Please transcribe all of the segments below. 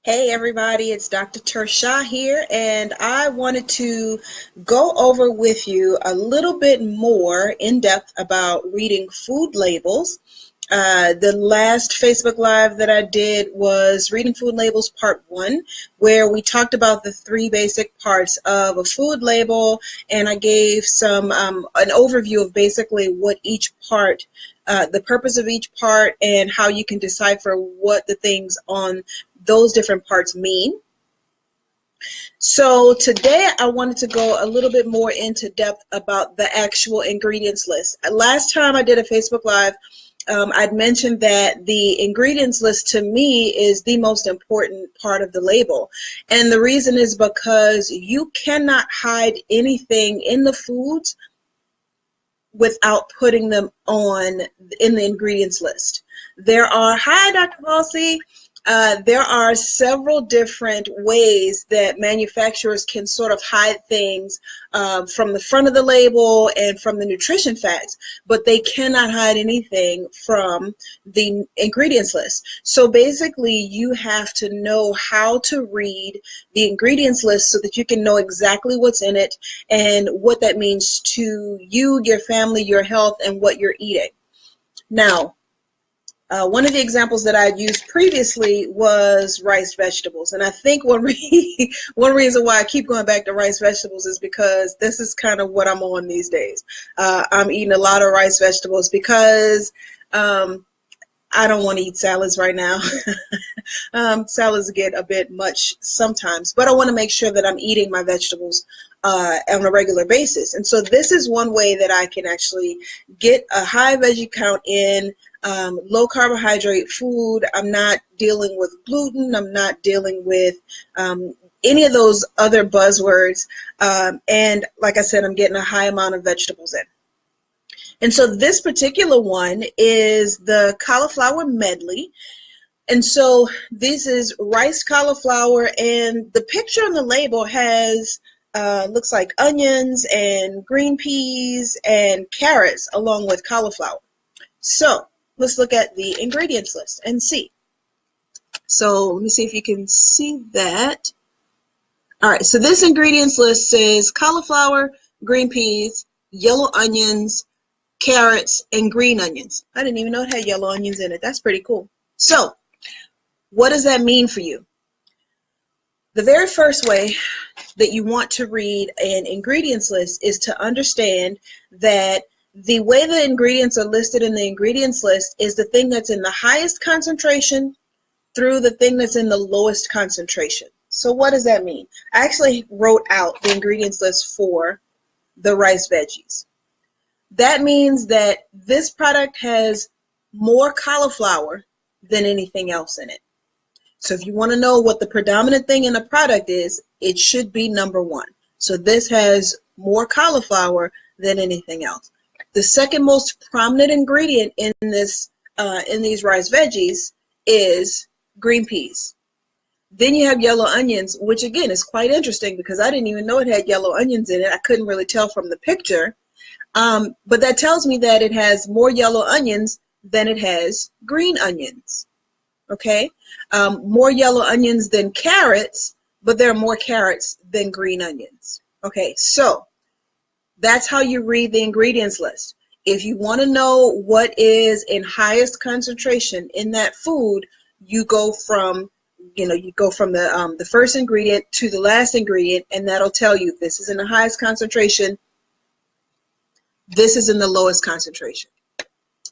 Hey everybody, it's DrTursha here, and I wanted to go over with you a little bit more in depth about reading food labels. The last Facebook Live that I did was Reading Food Labels Part 1, where we talked about the three basic parts of a food label, and I gave some an overview of basically what each part, the purpose of each part, and how you can decipher what the things on those different parts mean. So today I wanted to go a little bit more into depth about the actual ingredients list. Last time I did a Facebook Live, I'd mentioned that the ingredients list to me is the most important part of the label. And the reason is because you cannot hide anything in the foods without putting them in the ingredients list. There are, hi Dr. Halsey, there are several different ways that manufacturers can sort of hide things from the front of the label and from the nutrition facts, but they cannot hide anything from the ingredients list. So basically, you have to know how to read the ingredients list so that you can know exactly what's in it and what that means to you, your family, your health, and what you're eating. Now, one of the examples that I used previously was rice vegetables, and I think one reason why I keep going back to rice vegetables is because this is kind of what I'm on these days. I'm eating a lot of rice vegetables because I don't want to eat salads right now. Salads get a bit much sometimes, but I want to make sure that I'm eating my vegetables on a regular basis. And so this is one way that I can actually get a high veggie count in, low carbohydrate food. I'm not dealing with gluten. I'm not dealing with any of those other buzzwords. And like I said, I'm getting a high amount of vegetables in. And so this particular one is the Cauliflower Medley. And so this is rice cauliflower, and the picture on the label has looks like onions and green peas and carrots along with cauliflower. So let's look at the ingredients list and see. So let me see if you can see that. All right, so this ingredients list says cauliflower, green peas, yellow onions, carrots, and green onions. I didn't even know it had yellow onions in it. That's pretty cool. So what does that mean for you? The very first way that you want to read an ingredients list is to understand that the way the ingredients are listed in the ingredients list is the thing that's in the highest concentration through the thing that's in the lowest concentration. So what does that mean? I actually wrote out the ingredients list for the rice veggies. That means that this product has more cauliflower than anything else in it. So if you want to know what the predominant thing in the product is, it should be number one. So this has more cauliflower than anything else. The second most prominent ingredient in these rice veggies is green peas. Then you have yellow onions, which again is quite interesting because I didn't even know it had yellow onions in it. I couldn't really tell from the picture. But that tells me that it has more yellow onions than it has green onions. Okay, more yellow onions than carrots, but there are more carrots than green onions. Okay, so that's how you read the ingredients list. If you want to know what is in highest concentration in that food, you go from the first ingredient to the last ingredient, and that'll tell you this is in the highest concentration, this is in the lowest concentration.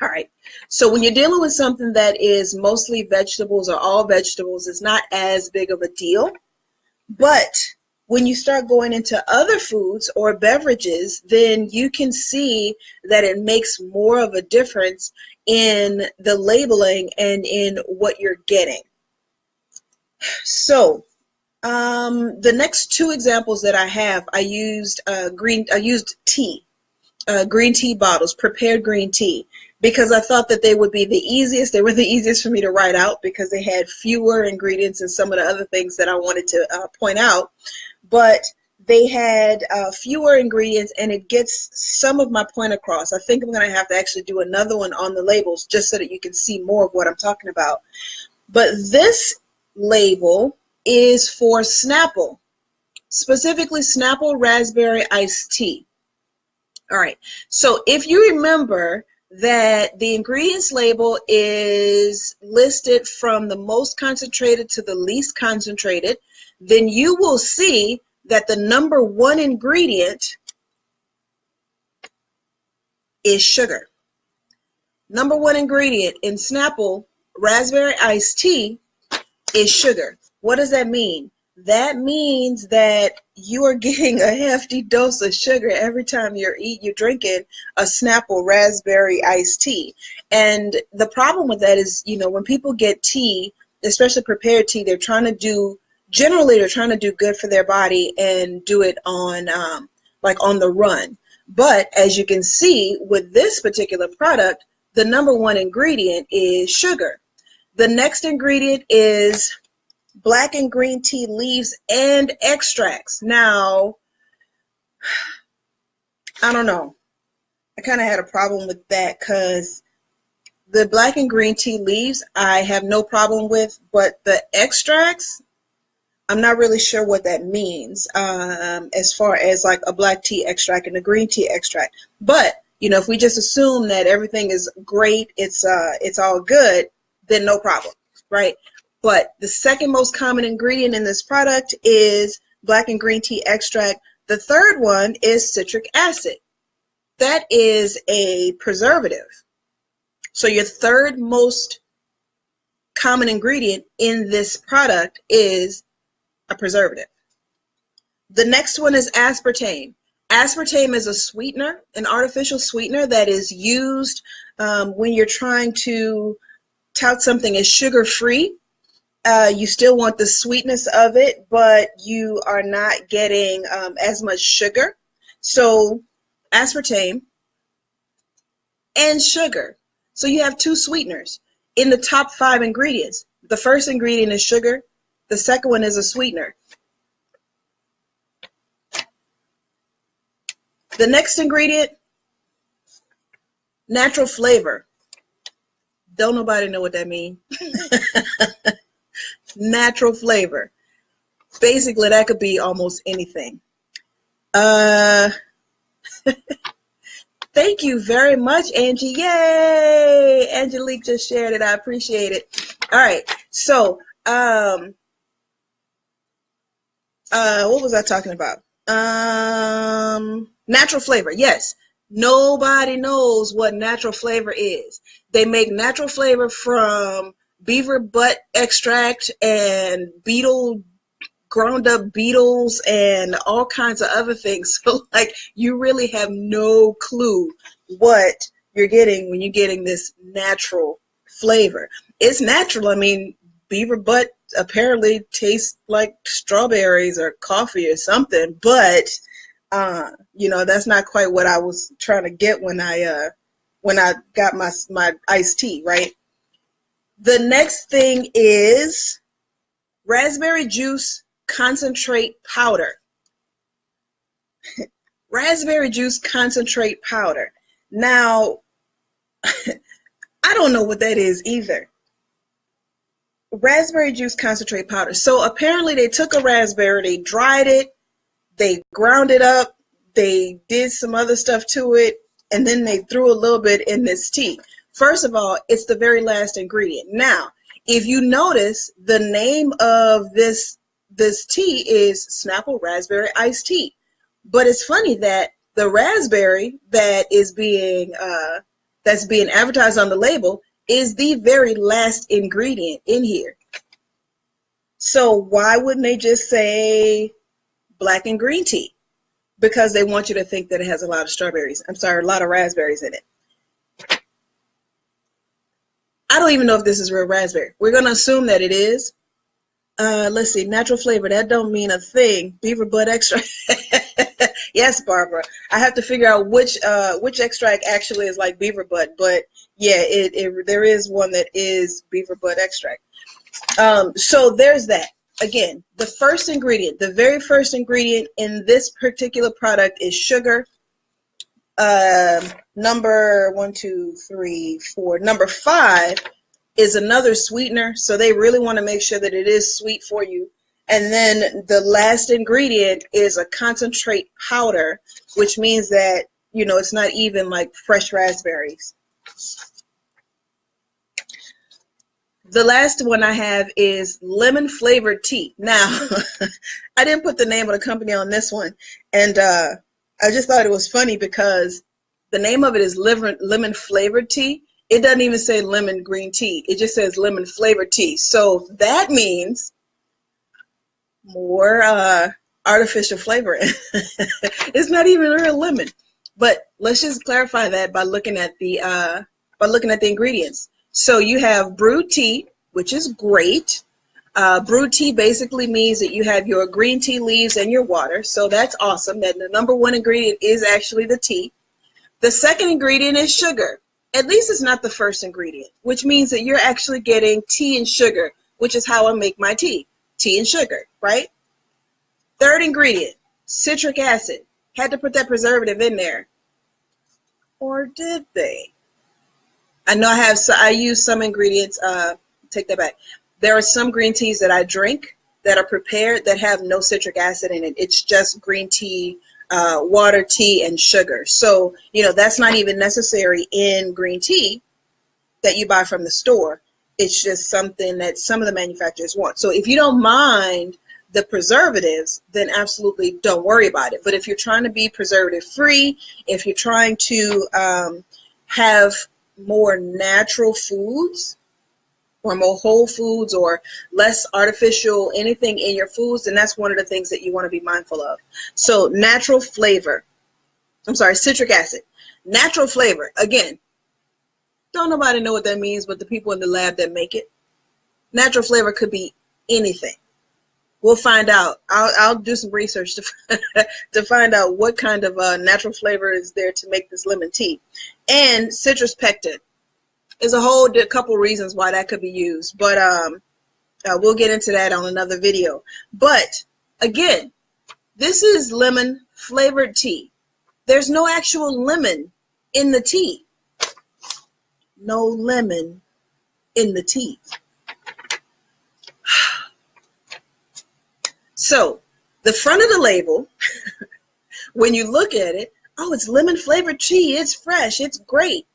All right, so when you're dealing with something that is mostly vegetables or all vegetables, it's not as big of a deal. But when you start going into other foods or beverages, then you can see that it makes more of a difference in the labeling and in what you're getting. So the next two examples that I have, I used tea. Green tea bottles, prepared green tea, because I thought that they would be the easiest. They were the easiest for me to write out because they had fewer ingredients and some of the other things that I wanted to point out. But they had fewer ingredients, and it gets some of my point across. I think I'm going to have to actually do another one on the labels just so that you can see more of what I'm talking about. But this label is for Snapple, specifically Snapple Raspberry Iced Tea. All right, so if you remember that the ingredients label is listed from the most concentrated to the least concentrated, then you will see that the number one ingredient is sugar. Number one ingredient in Snapple Raspberry Iced Tea is sugar. What does that mean? That means that you are getting a hefty dose of sugar every time you're drinking a Snapple Raspberry Iced Tea. And the problem with that is, when people get tea, especially prepared tea, generally they're trying to do good for their body and do it on on the run. But as you can see with this particular product, the number one ingredient is sugar. The next ingredient is black and green tea leaves and extracts. Now, I don't know. I kind of had a problem with that because the black and green tea leaves I have no problem with, but the extracts, I'm not really sure what that means as far as like a black tea extract and a green tea extract. But, if we just assume that everything is great, it's all good, then no problem, right? But the second most common ingredient in this product is black and green tea extract. The third one is citric acid. That is a preservative. So your third most common ingredient in this product is a preservative. The next one is aspartame. Aspartame is a sweetener, an artificial sweetener that is used when you're trying to tout something as sugar-free. You still want the sweetness of it, but you are not getting as much sugar. So aspartame and sugar. So you have two sweeteners in the top 5 ingredients. The first ingredient is sugar. The second one is a sweetener. The next ingredient, natural flavor. Don't nobody know what that means. Natural flavor. Basically, that could be almost anything. Thank you very much, Angie. Yay! Angelique just shared it. I appreciate it. All right. So, what was I talking about? Natural flavor. Yes. Nobody knows what natural flavor is. They make natural flavor from beaver butt extract and ground up beetles and all kinds of other things. So you really have no clue what you're getting when you're getting this natural flavor. It's natural. I mean, beaver butt apparently tastes like strawberries or coffee or something, but that's not quite what I was trying to get when I got my iced tea, right? The next thing is raspberry juice concentrate powder. Raspberry juice concentrate powder. Now, I don't know what that is either. Raspberry juice concentrate powder. So apparently they took a raspberry, they dried it, they ground it up, they did some other stuff to it, and then they threw a little bit in this tea. First of all, it's the very last ingredient. Now, if you notice, the name of this tea is Snapple Raspberry Iced Tea. But it's funny that the raspberry that is that's being advertised on the label is the very last ingredient in here. So why wouldn't they just say black and green tea? Because they want you to think that it has a lot of raspberries in it. I don't even know if this is real raspberry. We're going to assume that it is. Let's see, natural flavor. That don't mean a thing. Beaver butt extract. Yes, Barbara. I have to figure out which extract actually is like beaver butt. But yeah, there is one that is beaver butt extract. So there's that. Again, the first ingredient, the very first ingredient in this particular product is sugar. Number 1, 2, 3, 4. Number 5 is another sweetener. So they really want to make sure that it is sweet for you. And then the last ingredient is a concentrate powder, which means that, you know, it's not even like fresh raspberries. The last one I have is lemon flavored tea. Now, I didn't put the name of the company on this one, and I just thought it was funny because the name of it is lemon flavored tea. It doesn't even say lemon green tea. It just says lemon flavored tea. So that means more artificial flavoring. It's not even real lemon. But let's just clarify that by looking at the ingredients. So you have brewed tea, which is great. Brewed tea basically means that you have your green tea leaves and your water. So that's awesome. And the number one ingredient is actually the tea. The second ingredient is sugar. At least it's not the first ingredient, which means that you're actually getting tea and sugar, which is how I make my tea. Tea and sugar, right? Third ingredient, citric acid. Had to put that preservative in there. Or did they? I know I use some ingredients, take that back. There are some green teas that I drink that are prepared that have no citric acid in it. It's just green tea, water, tea, and sugar. So, you know, that's not even necessary in green tea that you buy from the store. It's just something that some of the manufacturers want. So if you don't mind the preservatives, then absolutely don't worry about it. But if you're trying to be preservative free, if you're trying to have more natural foods or more whole foods or less artificial anything in your foods, then that's one of the things that you want to be mindful of. So natural flavor, citric acid, natural flavor. Again, don't nobody know what that means but the people in the lab that make it. Natural flavor could be anything. We'll find out. I'll do some research to find out what kind of natural flavor is there to make this lemon tea. And citrus pectin. There's a whole couple reasons why that could be used, but we'll get into that on another video. But again, this is lemon flavored tea. There's no actual lemon in the tea. No lemon in the tea. So the front of the label, when you look at it, oh, it's lemon flavored tea. It's fresh. It's great.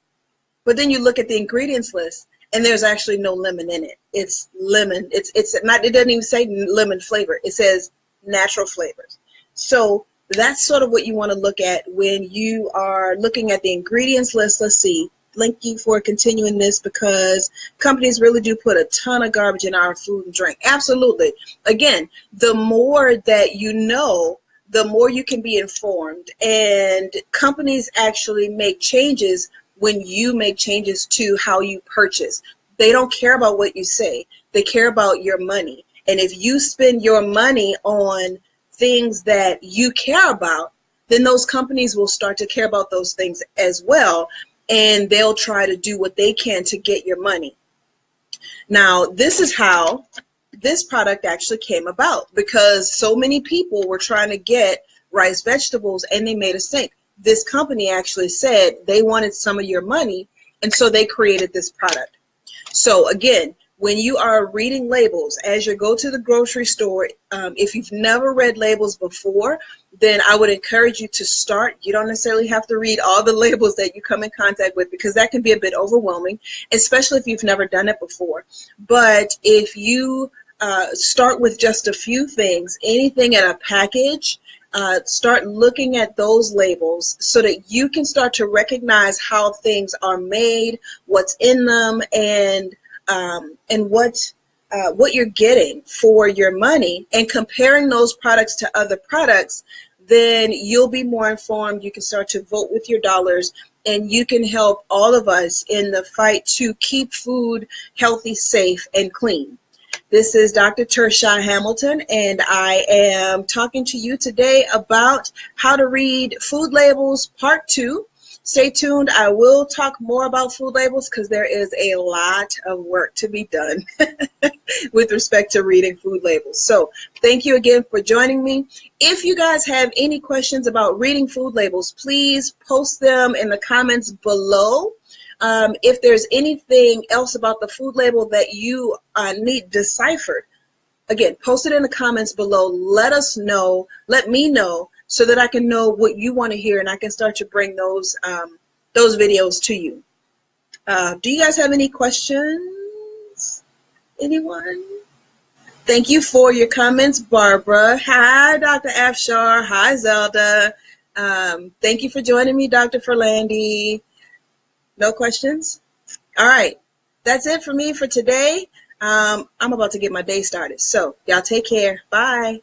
But then you look at the ingredients list, and there's actually no lemon in it. It's lemon. It's not. It doesn't even say lemon flavor. It says natural flavors. So that's sort of what you want to look at when you are looking at the ingredients list. Let's see. Thank you for continuing this because companies really do put a ton of garbage in our food and drink. Absolutely. Again, the more that you know, the more you can be informed. And companies actually make changes when you make changes to how you purchase. They don't care about what you say. They care about your money. And if you spend your money on things that you care about, then those companies will start to care about those things as well. And they'll try to do what they can to get your money. Now, this is how this product actually came about because so many people were trying to get rice vegetables and they made a mistake. This company actually said they wanted some of your money, and so they created this product. So again, when you are reading labels, as you go to the grocery store, if you've never read labels before, then I would encourage you to start. You don't necessarily have to read all the labels that you come in contact with because that can be a bit overwhelming, especially if you've never done it before. But if you start with just a few things, anything in a package, start looking at those labels so that you can start to recognize how things are made, what's in them, and what you're getting for your money, and comparing those products to other products, then you'll be more informed. You can start to vote with your dollars, and you can help all of us in the fight to keep food healthy, safe, and clean. This is Dr. DrTursha Hamilton, and I am talking to you today about how to read food labels, part 2. Stay tuned. I will talk more about food labels because there is a lot of work to be done with respect to reading food labels. So thank you again for joining me. If you guys have any questions about reading food labels, please post them in the comments below. If there's anything else about the food label that you need deciphered, again, post it in the comments below. Let us know, let me know, so that I can know what you want to hear and I can start to bring those videos to you. Do you guys have any questions? Anyone? Thank you for your comments, Barbara. Hi, Dr. Afshar. Hi, Zelda. Thank you for joining me, Dr. Ferlandi. No questions? All right. That's it for me for today. I'm about to get my day started. So y'all take care. Bye.